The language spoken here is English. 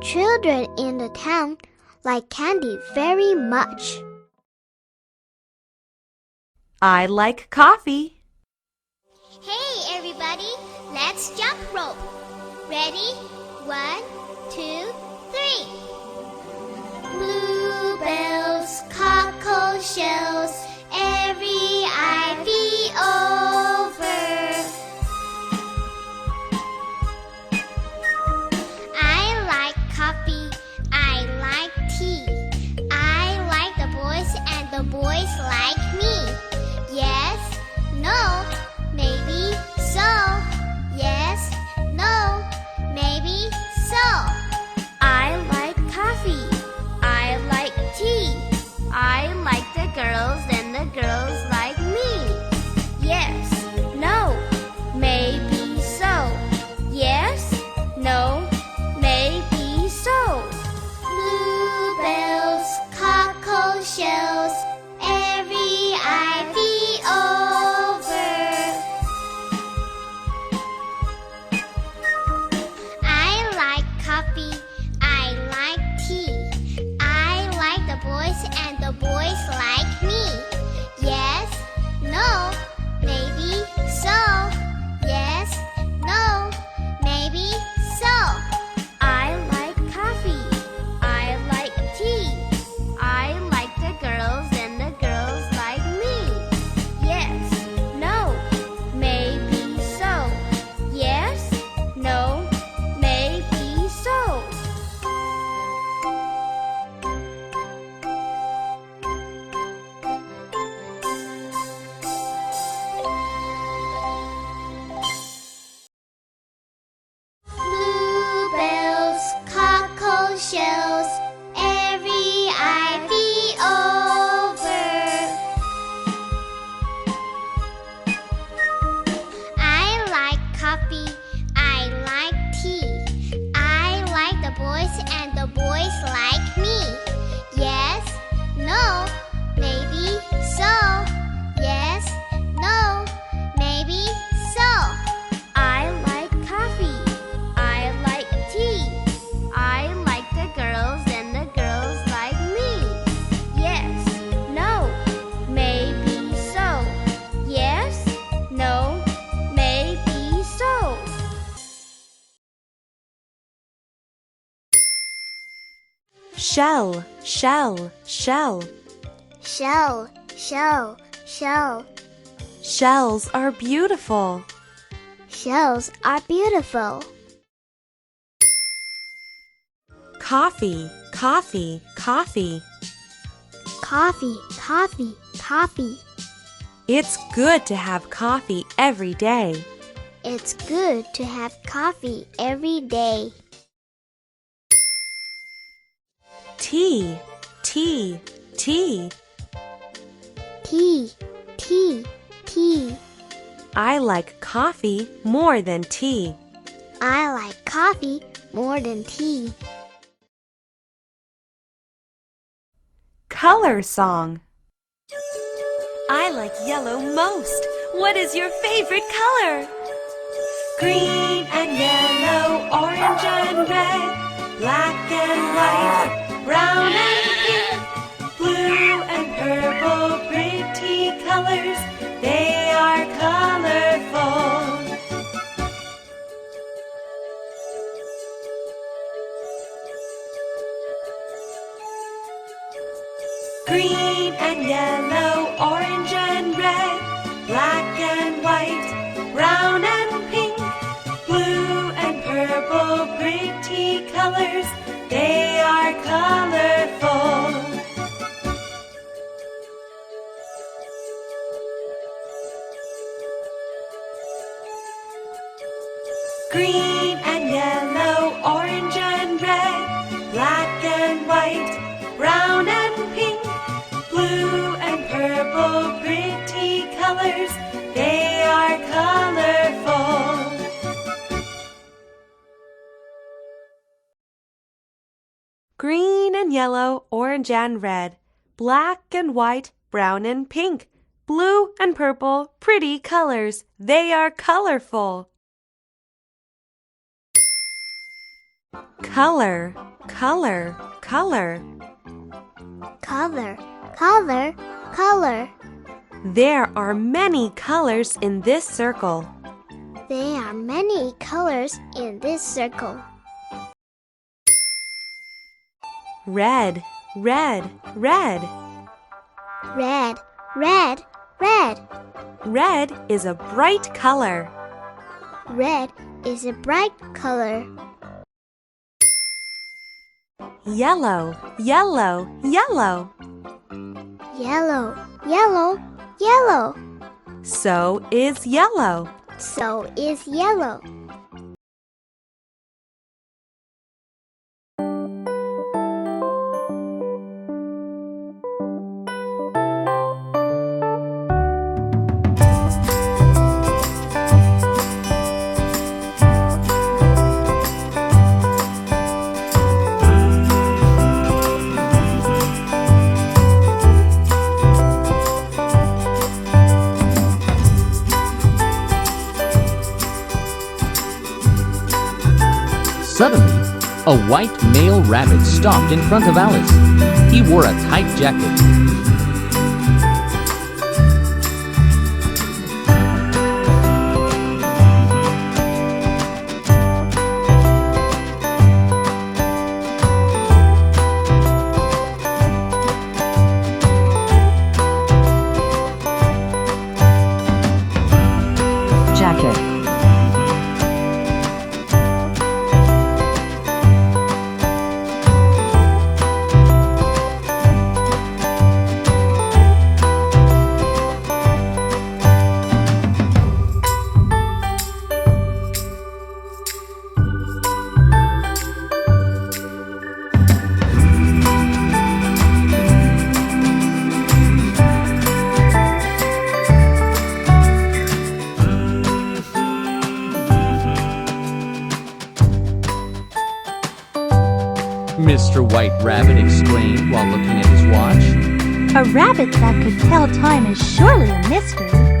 Children in the town like candy very much. I like coffee. Hey everybody, let's jump rope. Ready? 1, 2, 3. Bluebells, cockle shells, every ivy over. I like coffee, I like tea. I like the boys and the boys like me. Yes, no, maybe so. Yes, no, maybe so. I like coffee. I like tea. I like the girls and the girls like me. Yes, no, maybe so. Yes, no, maybe so. Bluebells, cockle shells, every ivy over. I like coffee. I like tea. I like the boys and the boys like me. Yes, no, maybe so. Yes, no, maybe so. I like coffee. I like tea. I like the girls and the girls like me. Yes, no, maybe so. Yes, no, maybe so. Bluebells, cockle shells, every ivy over. I like coffee. I like tea. I like the boys and the boys like me. Yes, no, maybe so. Yes, no, maybe so. I like coffee. I like tea. I like the girls and the girls like me. Yes, no, maybe so. Yes, no, maybe so. Shell, shell, shell. Shell, shell, shell. Shells are beautiful. Shells are beautiful. Coffee, coffee, coffee. Coffee, coffee, coffee. It's good to have coffee every day. It's good to have coffee every day. Tea, tea, tea. Tea, tea, tea. I like coffee more than tea. I like coffee more than tea. Color song. I like yellow most. What is your favorite color? Green and yellow, orange and red, black and white, brown and pink, blue and purple, pretty colors. They are colorful. Green and yellow, orange and red, black and white, brown and pink, blue and purple, pretty colors. They are colorful. Green and yellow, orange and red, black and white, brown and pink, blue and purple, pretty colors. They are colorful. Green and yellow, orange and red, black and white, brown and pink, blue and purple, pretty colors. They are colorful. Color, color, color. Color, color, color. There are many colors in this circle. There are many colors in this circle. Red, red, red. Red, red, red. Red is a bright color. Red is a bright color. Yellow, yellow, yellow. Yellow, yellow, yellow. So is yellow. So is yellow. Suddenly, a white male rabbit stopped in front of Alice. He wore a tight jacket. Jacket. Mr. White Rabbit exclaimed while looking at his watch. A rabbit that could tell time is surely a mystery.